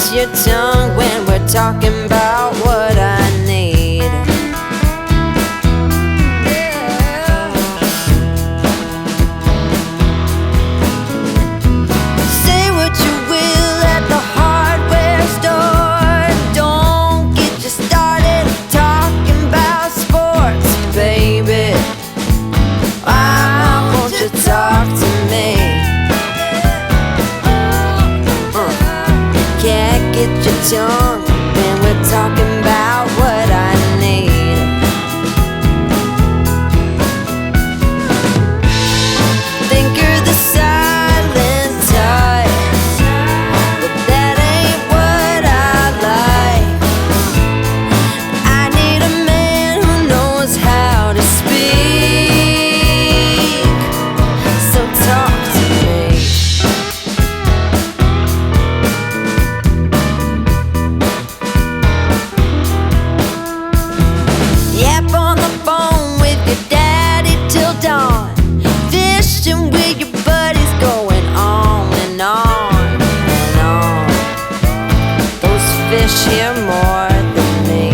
gets your tongue when we're talking about what I need. Say what you will at the hardware store. Don't get you started talking about sports, baby. Why won't you talk to me? Can't get your tongue when we're talking about what I need. Think you're the silent type, but that ain't what I like. I need a man who knows how to speak, so talk to me. Yap on the phone with your daddy till dawn. Fishing with your buddies, going on and on and on. Those fish hear more than me.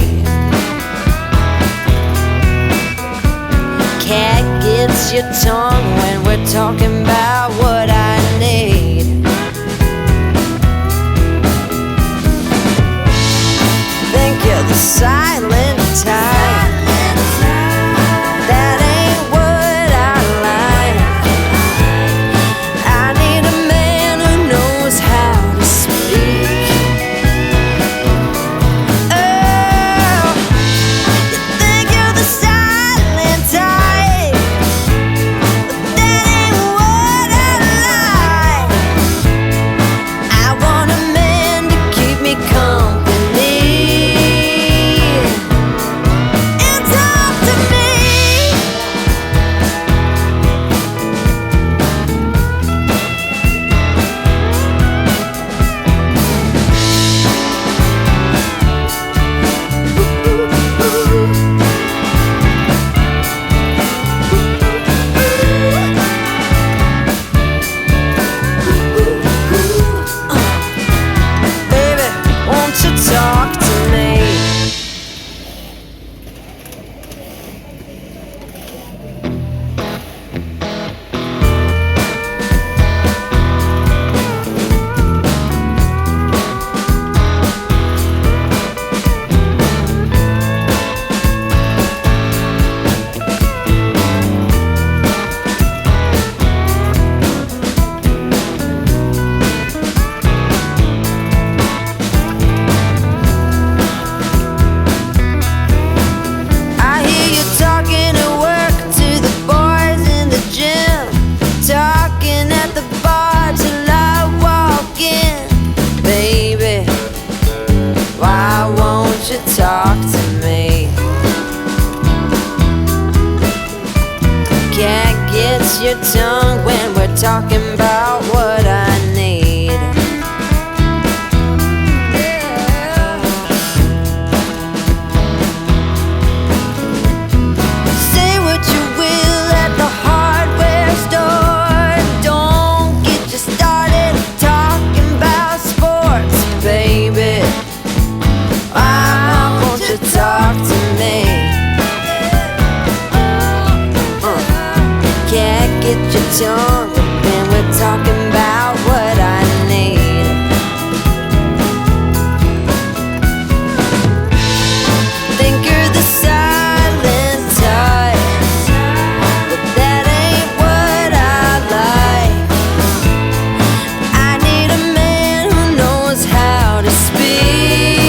Cat gets your tongue when we're talking about what I need. Think you're the silent type. That ain't what I like. I need a man who knows how to speak. Oh, you think you're the silent type, but that ain't what I like. I want a man to keep me company and talk to me. Baby, won't you talk to me? I hear you talking at work to the boys in the gym, talking at the bar till I walk in. Baby, why won't you talk to me? Can't get your tongue when we're talking about what I need. Say what you will at the hardware store. Don't get you started talking about sports, baby. Why won't you talk to me? Can't get your tongue when we're talking about what I need. Think you're the silent type, but that ain't what I like. I need a man who knows how to speak,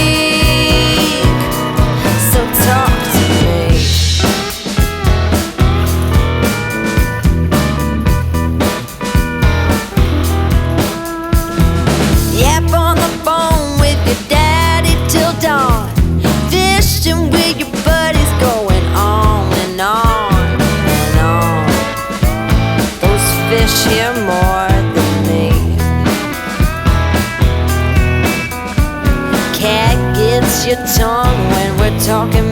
so talk to me. Yap on the phone with your daddy till dawn. Fishing with your buddies, going on and on and on. Those fish hear more than me. Cat gets your tongue when we're talking